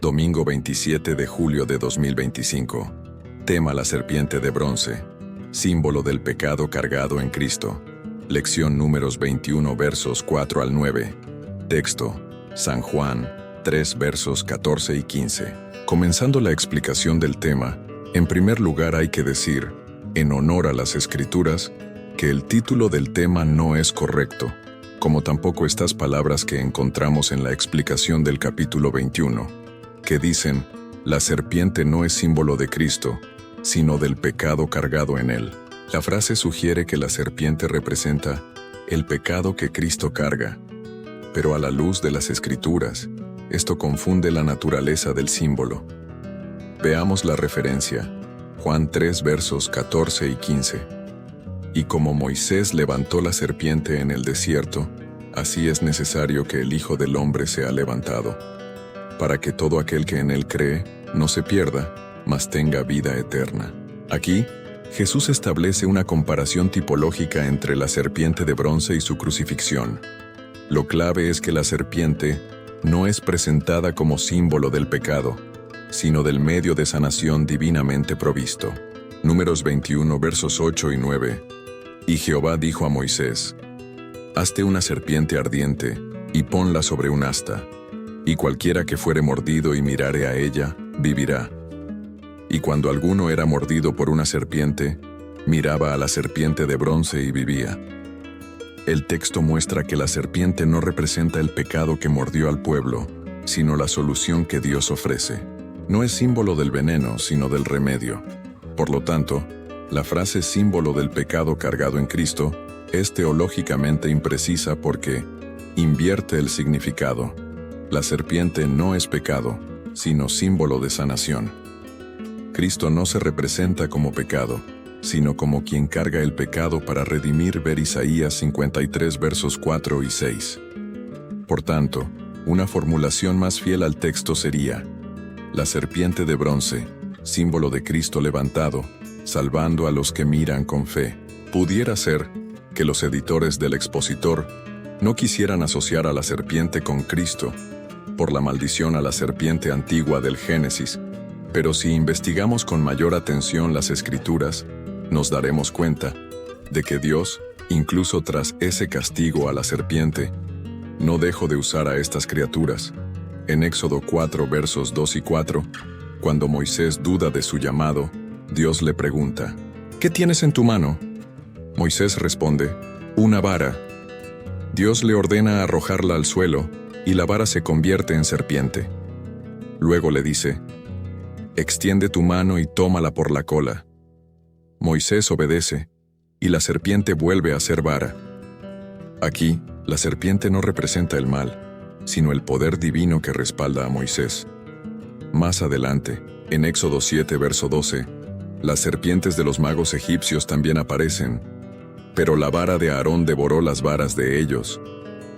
Domingo 27 de julio de 2025. Tema: la serpiente de bronce, símbolo del pecado cargado en Cristo. Lección Números 21 versos 4 al 9. Texto: San Juan 3 versos 14 y 15. Comenzando la explicación del tema, en primer lugar hay que decir, en honor a las Escrituras, que el título del tema no es correcto, como tampoco estas palabras que encontramos en la explicación del capítulo 21, que dicen, la serpiente no es símbolo de Cristo, sino del pecado cargado en él. La frase sugiere que la serpiente representa el pecado que Cristo carga, pero a la luz de las Escrituras, esto confunde la naturaleza del símbolo. Veamos la referencia, Juan 3 versos 14 y 15. Y como Moisés levantó la serpiente en el desierto, así es necesario que el Hijo del Hombre sea levantado, para que todo aquel que en él cree no se pierda, mas tenga vida eterna. Aquí, Jesús establece una comparación tipológica entre la serpiente de bronce y su crucifixión. Lo clave es que la serpiente no es presentada como símbolo del pecado, sino del medio de sanación divinamente provisto. Números 21 versos 8 y 9. Y Jehová dijo a Moisés, hazte una serpiente ardiente, y ponla sobre un asta, y cualquiera que fuere mordido y mirare a ella, vivirá. Y cuando alguno era mordido por una serpiente, miraba a la serpiente de bronce y vivía. El texto muestra que la serpiente no representa el pecado que mordió al pueblo, sino la solución que Dios ofrece. No es símbolo del veneno, sino del remedio. Por lo tanto, la frase símbolo del pecado cargado en Cristo es teológicamente imprecisa porque invierte el significado. La serpiente no es pecado, sino símbolo de sanación. Cristo no se representa como pecado, sino como quien carga el pecado para redimir. Ver Isaías 53 versos 4 y 6. Por tanto, una formulación más fiel al texto sería, la serpiente de bronce, símbolo de Cristo levantado, salvando a los que miran con fe. Pudiera ser que los editores del expositor no quisieran asociar a la serpiente con Cristo, por la maldición a la serpiente antigua del Génesis, pero si investigamos con mayor atención las Escrituras, nos daremos cuenta de que Dios, incluso tras ese castigo a la serpiente, no dejó de usar a estas criaturas. En Éxodo 4 versos 2 y 4, cuando Moisés duda de su llamado, Dios le pregunta, ¿qué tienes en tu mano? Moisés responde, una vara. Dios le ordena arrojarla al suelo, y la vara se convierte en serpiente. Luego le dice, extiende tu mano y tómala por la cola. Moisés obedece, y la serpiente vuelve a ser vara. Aquí, la serpiente no representa el mal, sino el poder divino que respalda a Moisés. Más adelante, en Éxodo 7 verso 12, las serpientes de los magos egipcios también aparecen, pero la vara de Aarón devoró las varas de ellos,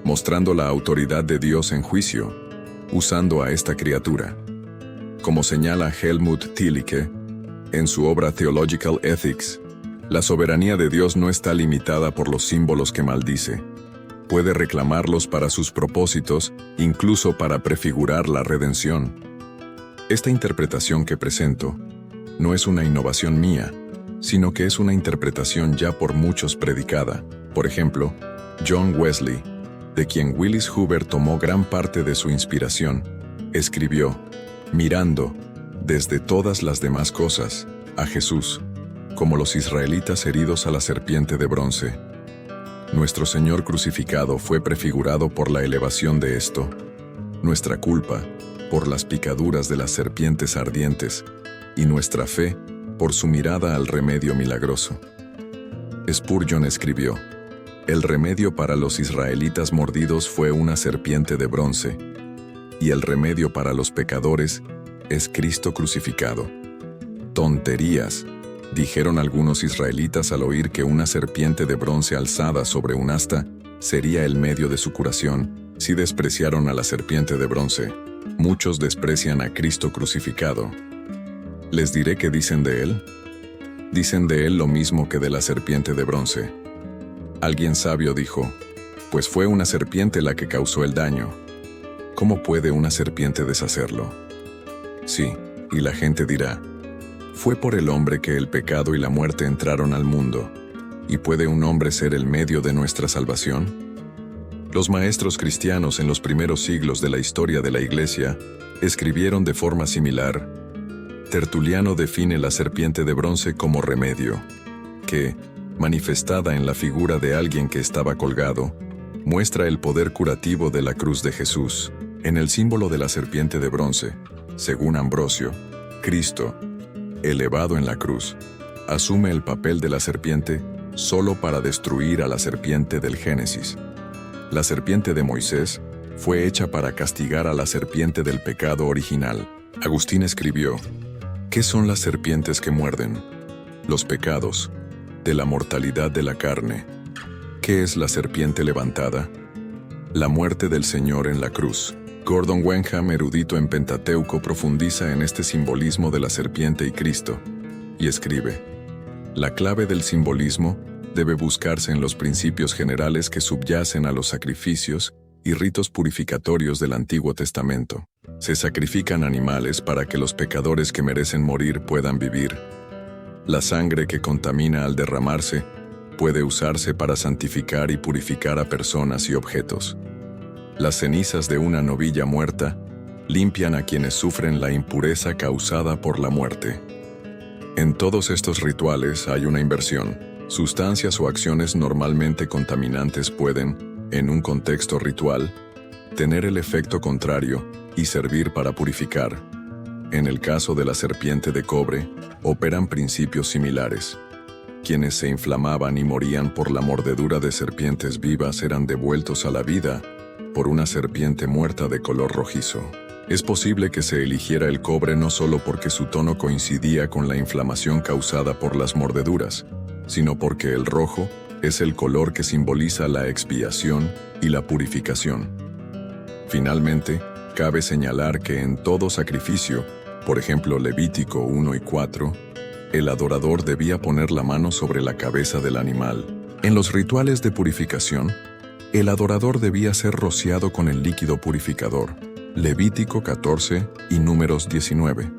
mostrando la autoridad de Dios en juicio, usando a esta criatura. Como señala Helmut Thielicke, en su obra Theological Ethics, la soberanía de Dios no está limitada por los símbolos que maldice. Puede reclamarlos para sus propósitos, incluso para prefigurar la redención. Esta interpretación que presento no es una innovación mía, sino que es una interpretación ya por muchos predicada. Por ejemplo, John Wesley, de quien Willis Huber tomó gran parte de su inspiración, escribió, mirando, desde todas las demás cosas, a Jesús, como los israelitas heridos a la serpiente de bronce. Nuestro Señor crucificado fue prefigurado por la elevación de esto, nuestra culpa, por las picaduras de las serpientes ardientes, y nuestra fe, por su mirada al remedio milagroso. Spurgeon escribió, el remedio para los israelitas mordidos fue una serpiente de bronce, y el remedio para los pecadores es Cristo crucificado. Tonterías, dijeron algunos israelitas al oír que una serpiente de bronce alzada sobre un asta sería el medio de su curación. Si despreciaron a la serpiente de bronce, muchos desprecian a Cristo crucificado. ¿Les diré qué dicen de él? Dicen de él lo mismo que de la serpiente de bronce. Alguien sabio dijo, pues fue una serpiente la que causó el daño. ¿Cómo puede una serpiente deshacerlo? Sí, y la gente dirá, fue por el hombre que el pecado y la muerte entraron al mundo. ¿Y puede un hombre ser el medio de nuestra salvación? Los maestros cristianos en los primeros siglos de la historia de la Iglesia escribieron de forma similar. Tertuliano define la serpiente de bronce como remedio, que, manifestada en la figura de alguien que estaba colgado, muestra el poder curativo de la cruz de Jesús. En el símbolo de la serpiente de bronce, según Ambrosio, Cristo, elevado en la cruz, asume el papel de la serpiente solo para destruir a la serpiente del Génesis. La serpiente de Moisés fue hecha para castigar a la serpiente del pecado original. Agustín escribió, ¿qué son las serpientes que muerden? Los pecados, de la mortalidad de la carne. ¿Qué es la serpiente levantada? La muerte del Señor en la cruz. Gordon Wenham, erudito en Pentateuco, profundiza en este simbolismo de la serpiente y Cristo, y escribe, la clave del simbolismo debe buscarse en los principios generales que subyacen a los sacrificios y ritos purificatorios del Antiguo Testamento. Se sacrifican animales para que los pecadores que merecen morir puedan vivir. La sangre que contamina al derramarse puede usarse para santificar y purificar a personas y objetos. Las cenizas de una novilla muerta limpian a quienes sufren la impureza causada por la muerte. En todos estos rituales hay una inversión. Sustancias o acciones normalmente contaminantes pueden, en un contexto ritual, tener el efecto contrario y servir para purificar. En el caso de la serpiente de cobre, operan principios similares. Quienes se inflamaban y morían por la mordedura de serpientes vivas eran devueltos a la vida por una serpiente muerta de color rojizo. Es posible que se eligiera el cobre no solo porque su tono coincidía con la inflamación causada por las mordeduras, sino porque el rojo es el color que simboliza la expiación y la purificación. Finalmente, cabe señalar que en todo sacrificio, por ejemplo Levítico 1 y 4, el adorador debía poner la mano sobre la cabeza del animal. En los rituales de purificación, el adorador debía ser rociado con el líquido purificador, Levítico 14 y Números 19.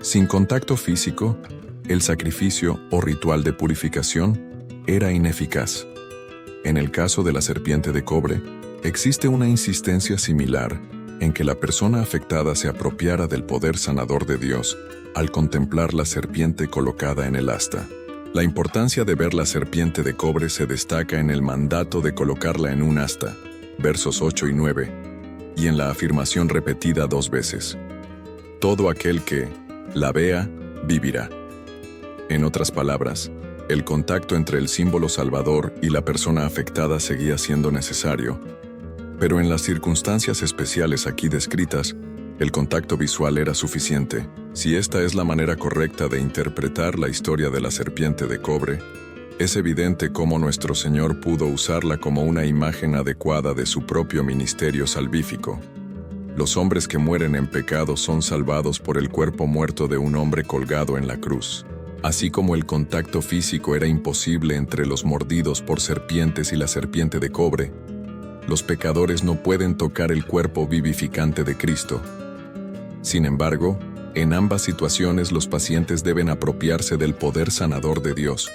Sin contacto físico, el sacrificio o ritual de purificación era ineficaz. En el caso de la serpiente de cobre, existe una insistencia similar en que la persona afectada se apropiara del poder sanador de Dios al contemplar la serpiente colocada en el asta. La importancia de ver la serpiente de cobre se destaca en el mandato de colocarla en un asta, versos 8 y 9, y en la afirmación repetida 2 veces. Todo aquel que la vea, vivirá. En otras palabras, el contacto entre el símbolo salvador y la persona afectada seguía siendo necesario, pero en las circunstancias especiales aquí descritas, el contacto visual era suficiente. Si esta es la manera correcta de interpretar la historia de la serpiente de cobre, es evidente cómo nuestro Señor pudo usarla como una imagen adecuada de su propio ministerio salvífico. Los hombres que mueren en pecado son salvados por el cuerpo muerto de un hombre colgado en la cruz. Así como el contacto físico era imposible entre los mordidos por serpientes y la serpiente de cobre, los pecadores no pueden tocar el cuerpo vivificante de Cristo. Sin embargo, en ambas situaciones los pacientes deben apropiarse del poder sanador de Dios,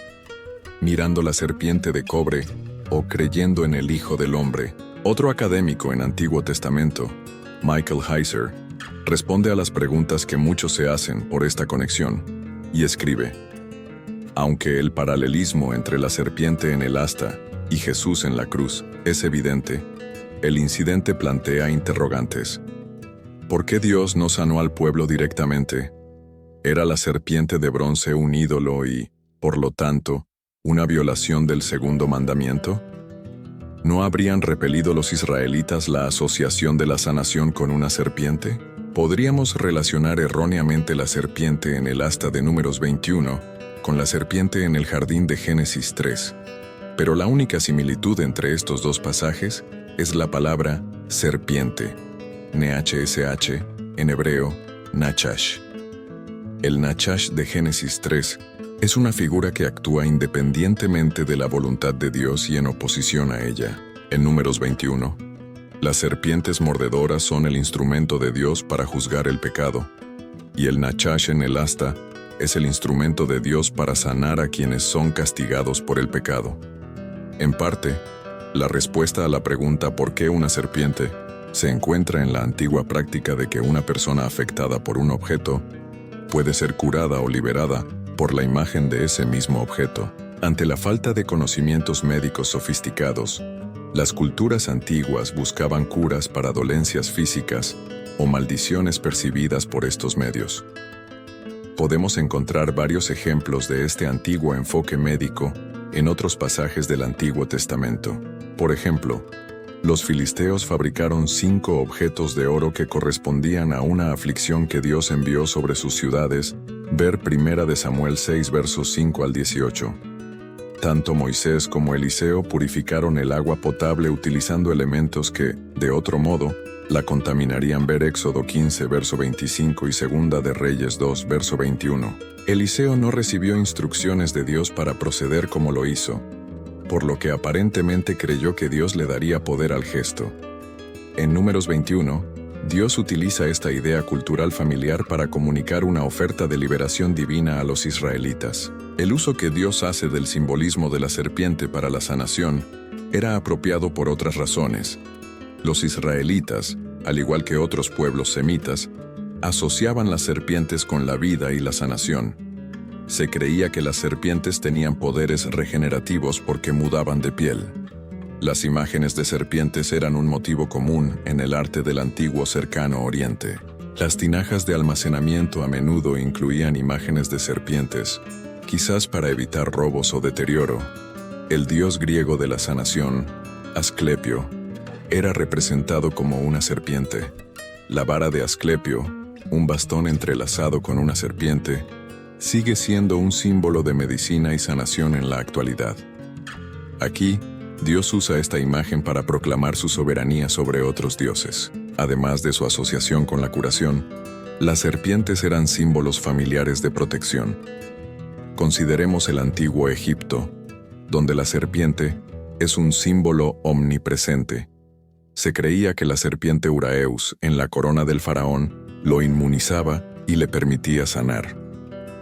mirando la serpiente de cobre o creyendo en el Hijo del Hombre. Otro académico en Antiguo Testamento, Michael Heiser, responde a las preguntas que muchos se hacen por esta conexión, y escribe, aunque el paralelismo entre la serpiente en el asta y Jesús en la cruz es evidente, el incidente plantea interrogantes. ¿Por qué Dios no sanó al pueblo directamente? ¿Era la serpiente de bronce un ídolo y, por lo tanto, una violación del segundo mandamiento? ¿No habrían repelido los israelitas la asociación de la sanación con una serpiente? Podríamos relacionar erróneamente la serpiente en el asta de Números 21 con la serpiente en el jardín de Génesis 3. Pero la única similitud entre estos dos pasajes es la palabra serpiente, NHSH, en hebreo, Nachash. El Nachash de Génesis 3 es una figura que actúa independientemente de la voluntad de Dios y en oposición a ella. En Números 21, Las serpientes mordedoras son el instrumento de Dios para juzgar el pecado, y el nachash en el asta es el instrumento de Dios para sanar a quienes son castigados por el pecado. En parte, la respuesta a la pregunta ¿por qué una serpiente? Se encuentra en la antigua práctica de que una persona afectada por un objeto puede ser curada o liberada por la imagen de ese mismo objeto. Ante la falta de conocimientos médicos sofisticados, las culturas antiguas buscaban curas para dolencias físicas o maldiciones percibidas por estos medios. Podemos encontrar varios ejemplos de este antiguo enfoque médico en otros pasajes del Antiguo Testamento. Por ejemplo, los filisteos fabricaron 5 objetos de oro que correspondían a una aflicción que Dios envió sobre sus ciudades, ver 1 Samuel 6 versos 5 al 18. Tanto Moisés como Eliseo purificaron el agua potable utilizando elementos que, de otro modo, la contaminarían, ver Éxodo 15 verso 25 y 2 de Reyes 2 verso 21. Eliseo no recibió instrucciones de Dios para proceder como lo hizo, por lo que aparentemente creyó que Dios le daría poder al gesto. En Números 21, Dios utiliza esta idea cultural familiar para comunicar una oferta de liberación divina a los israelitas. El uso que Dios hace del simbolismo de la serpiente para la sanación era apropiado por otras razones. Los israelitas, al igual que otros pueblos semitas, asociaban las serpientes con la vida y la sanación. Se creía que las serpientes tenían poderes regenerativos porque mudaban de piel. Las imágenes de serpientes eran un motivo común en el arte del antiguo Cercano Oriente. Las tinajas de almacenamiento a menudo incluían imágenes de serpientes, quizás para evitar robos o deterioro. El dios griego de la sanación, Asclepio, era representado como una serpiente. La vara de Asclepio, un bastón entrelazado con una serpiente, sigue siendo un símbolo de medicina y sanación en la actualidad. Aquí, Dios usa esta imagen para proclamar su soberanía sobre otros dioses. Además de su asociación con la curación, las serpientes eran símbolos familiares de protección. Consideremos el antiguo Egipto, donde la serpiente es un símbolo omnipresente. Se creía que la serpiente Uraeus en la corona del faraón lo inmunizaba y le permitía sanar.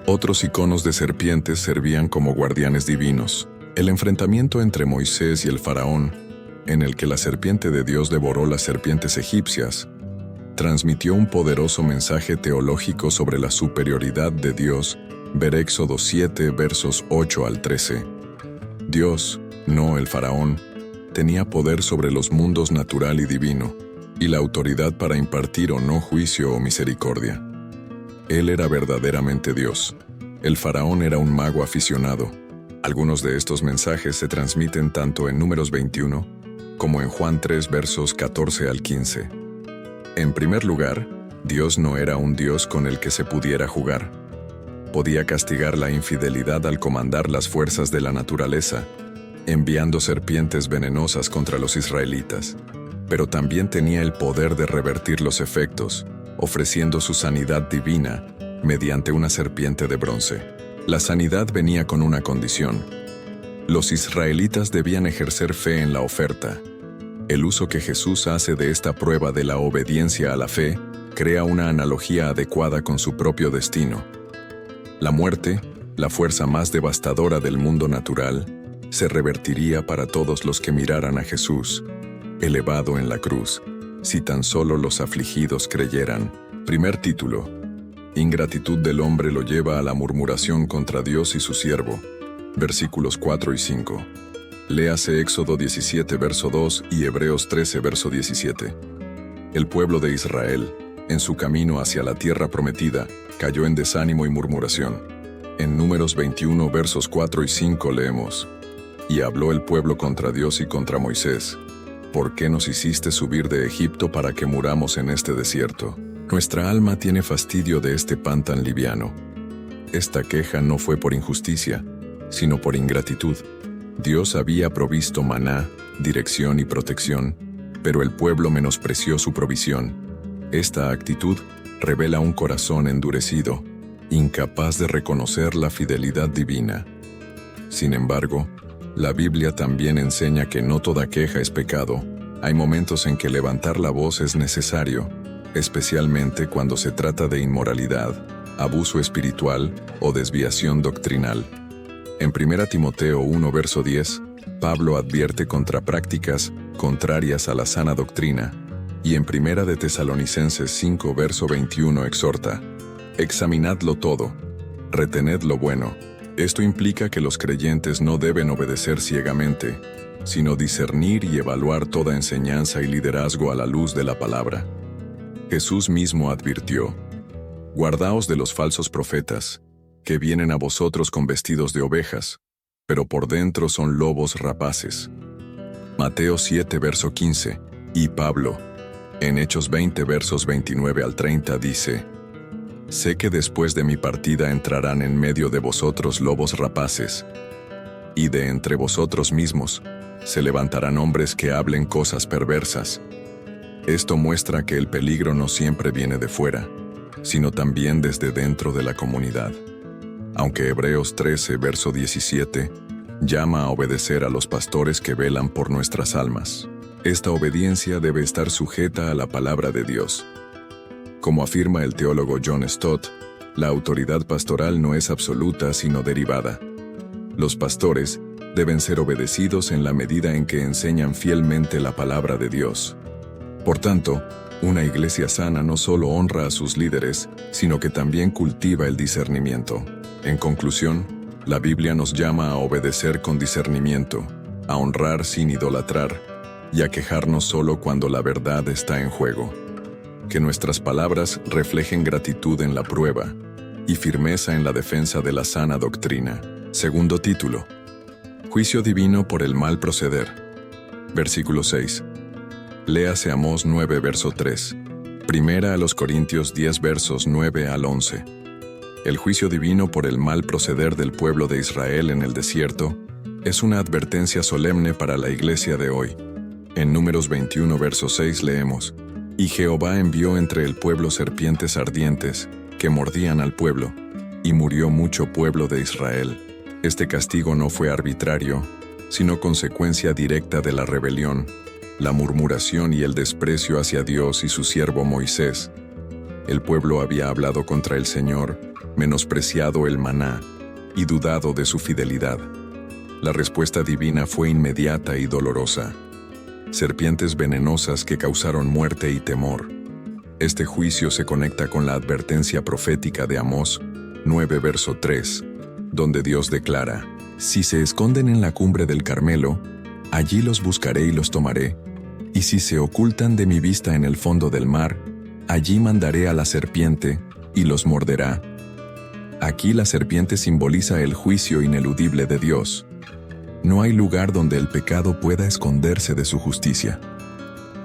Otros iconos de serpientes servían como guardianes divinos. El enfrentamiento entre Moisés y el faraón, en el que la serpiente de Dios devoró las serpientes egipcias, transmitió un poderoso mensaje teológico sobre la superioridad de Dios, ver Éxodo 7 versos 8 al 13. Dios, no el faraón, tenía poder sobre los mundos natural y divino, y la autoridad para impartir o no juicio o misericordia. Él era verdaderamente Dios. El faraón era un mago aficionado. Algunos de estos mensajes se transmiten tanto en Números 21 como en Juan 3 versos 14 al 15. En primer lugar, Dios no era un Dios con el que se pudiera jugar. Podía castigar la infidelidad al comandar las fuerzas de la naturaleza, enviando serpientes venenosas contra los israelitas, pero también tenía el poder de revertir los efectos, ofreciendo su sanidad divina mediante una serpiente de bronce. La sanidad venía con una condición. Los israelitas debían ejercer fe en la oferta. El uso que Jesús hace de esta prueba de la obediencia a la fe crea una analogía adecuada con su propio destino. La muerte, la fuerza más devastadora del mundo natural, se revertiría para todos los que miraran a Jesús, elevado en la cruz, si tan solo los afligidos creyeran. Primer título: Ingratitud del hombre lo lleva a la murmuración contra Dios y su siervo. Versículos 4 y 5. Léase Éxodo 17 verso 2 y Hebreos 13 verso 17. El pueblo de Israel, en su camino hacia la tierra prometida, cayó en desánimo y murmuración. En Números 21 versos 4 y 5 leemos: Y habló el pueblo contra Dios y contra Moisés: ¿Por qué nos hiciste subir de Egipto para que muramos en este desierto? Nuestra alma tiene fastidio de este pan tan liviano. Esta queja no fue por injusticia, sino por ingratitud. Dios había provisto maná, dirección y protección, pero el pueblo menospreció su provisión. Esta actitud revela un corazón endurecido, incapaz de reconocer la fidelidad divina. Sin embargo, la Biblia también enseña que no toda queja es pecado, Hay momentos en que levantar la voz es necesario, especialmente cuando se trata de inmoralidad, abuso espiritual o desviación doctrinal. En 1 Timoteo 1 verso 10, Pablo advierte contra prácticas contrarias a la sana doctrina, y en 1 de Tesalonicenses 5 verso 21 exhorta: examinadlo todo, retened lo bueno. Esto implica que los creyentes no deben obedecer ciegamente, sino discernir y evaluar toda enseñanza y liderazgo a la luz de la palabra. Jesús mismo advirtió: guardaos de los falsos profetas, que vienen a vosotros con vestidos de ovejas, pero por dentro son lobos rapaces. Mateo 7 verso 15, y Pablo, en Hechos 20 versos 29 al 30 dice: sé que después de mi partida entrarán en medio de vosotros lobos rapaces, y de entre vosotros mismos se levantarán hombres que hablen cosas perversas. Esto muestra que el peligro no siempre viene de fuera, sino también desde dentro de la comunidad. Aunque Hebreos 13, verso 17, llama a obedecer a los pastores que velan por nuestras almas. Esta obediencia debe estar sujeta a la palabra de Dios. Como afirma el teólogo John Stott, la autoridad pastoral no es absoluta sino derivada. Los pastores deben ser obedecidos en la medida en que enseñan fielmente la palabra de Dios. Por tanto, una iglesia sana no solo honra a sus líderes, sino que también cultiva el discernimiento. En conclusión, la Biblia nos llama a obedecer con discernimiento, a honrar sin idolatrar, y a quejarnos solo cuando la verdad está en juego. Que nuestras palabras reflejen gratitud en la prueba y firmeza en la defensa de la sana doctrina. Segundo título: Juicio divino por el mal proceder. Versículo 6. Léase Amós 9 verso 3. Primera a los Corintios 10 versos 9 al 11. El juicio divino por el mal proceder del pueblo de Israel en el desierto es una advertencia solemne para la iglesia de hoy. En Números 21 verso 6 leemos: y Jehová envió entre el pueblo serpientes ardientes que mordían al pueblo, y murió mucho pueblo de Israel. Este castigo no fue arbitrario, sino consecuencia directa de la rebelión, la murmuración y el desprecio hacia Dios y su siervo Moisés. El pueblo había hablado contra el Señor, menospreciado el maná y dudado de su fidelidad. La respuesta divina fue inmediata y dolorosa: serpientes venenosas que causaron muerte y temor. Este juicio se conecta con la advertencia profética de Amós 9 verso 3, donde Dios declara: si se esconden en la cumbre del Carmelo, allí los buscaré y los tomaré, y si se ocultan de mi vista en el fondo del mar, allí mandaré a la serpiente, y los morderá. Aquí la serpiente simboliza el juicio ineludible de Dios. No hay lugar donde el pecado pueda esconderse de su justicia.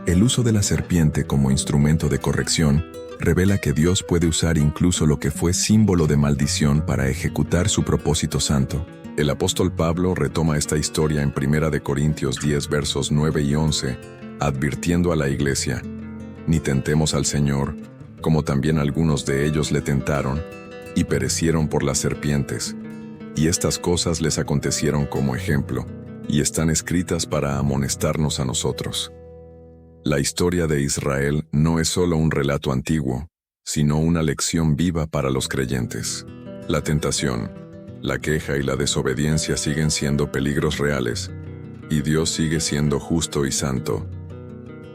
El uso de la serpiente como instrumento de corrección revela que Dios puede usar incluso lo que fue símbolo de maldición para ejecutar su propósito santo. El apóstol Pablo retoma esta historia en 1 de Corintios 10 versos 9 y 11, advirtiendo a la iglesia: ni tentemos al Señor, como también algunos de ellos le tentaron, y perecieron por las serpientes. Y estas cosas les acontecieron como ejemplo, y están escritas para amonestarnos a nosotros. La historia de Israel no es solo un relato antiguo, sino una lección viva para los creyentes. La tentación, la queja y la desobediencia siguen siendo peligros reales, y Dios sigue siendo justo y santo.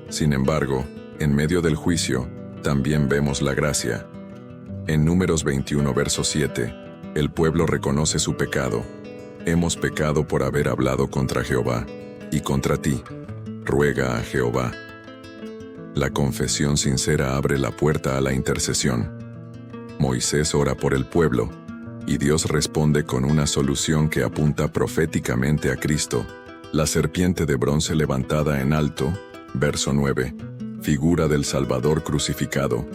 Sin embargo, en medio del juicio, también vemos la gracia. En Números 21 verso 7, el pueblo reconoce su pecado: hemos pecado por haber hablado contra Jehová, y contra ti. Ruega a Jehová. La confesión sincera abre la puerta a la intercesión. Moisés ora por el pueblo, y Dios responde con una solución que apunta proféticamente a Cristo, la serpiente de bronce levantada en alto, verso 9, figura del Salvador crucificado.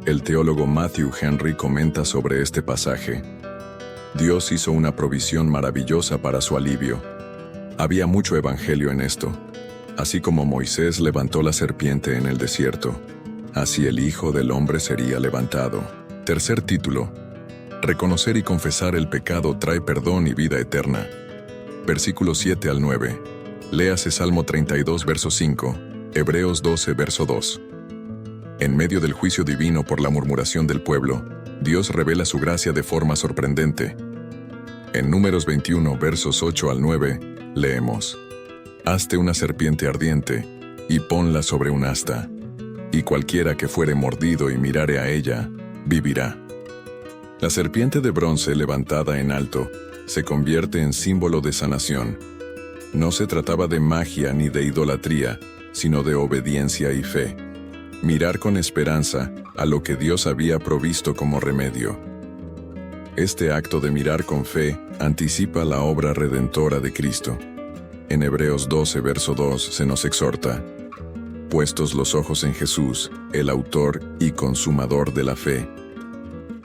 El teólogo Matthew Henry comenta sobre este pasaje: Dios hizo una provisión maravillosa para su alivio. Había mucho evangelio en esto. Así como Moisés levantó la serpiente en el desierto, así el Hijo del Hombre sería levantado. Tercer título: reconocer y confesar el pecado trae perdón y vida eterna. Versículos 7 al 9. Léase Salmo 32, verso 5, Hebreos 12, verso 2. En medio del juicio divino por la murmuración del pueblo, Dios revela su gracia de forma sorprendente. En Números 21, versos 8 al 9, leemos: Hazte una serpiente ardiente, y ponla sobre un asta, y cualquiera que fuere mordido y mirare a ella, vivirá. La serpiente de bronce levantada en alto se convierte en símbolo de sanación. No se trataba de magia ni de idolatría, sino de obediencia y fe. Mirar con esperanza a lo que Dios había provisto como remedio. Este acto de mirar con fe anticipa la obra redentora de Cristo. En Hebreos 12, verso 2 se nos exhorta: puestos los ojos en Jesús, el autor y consumador de la fe.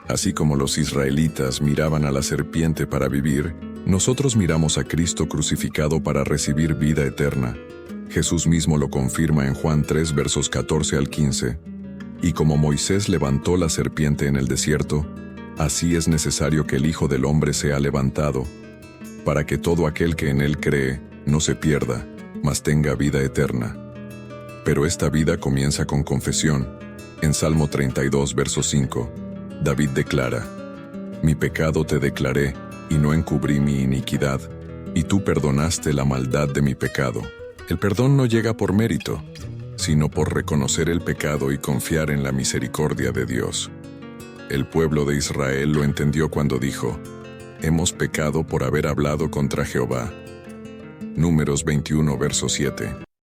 Así como los israelitas miraban a la serpiente para vivir, nosotros miramos a Cristo crucificado para recibir vida eterna. Jesús mismo lo confirma en Juan 3, versos 14 al 15. Y como Moisés levantó la serpiente en el desierto, así es necesario que el Hijo del Hombre sea levantado, para que todo aquel que en él cree no se pierda, mas tenga vida eterna. Pero esta vida comienza con confesión. En Salmo 32, verso 5, David declara: Mi pecado te declaré, y no encubrí mi iniquidad, y tú perdonaste la maldad de mi pecado. El perdón no llega por mérito, sino por reconocer el pecado y confiar en la misericordia de Dios. El pueblo de Israel lo entendió cuando dijo: Hemos pecado por haber hablado contra Jehová. Números 21, verso 7.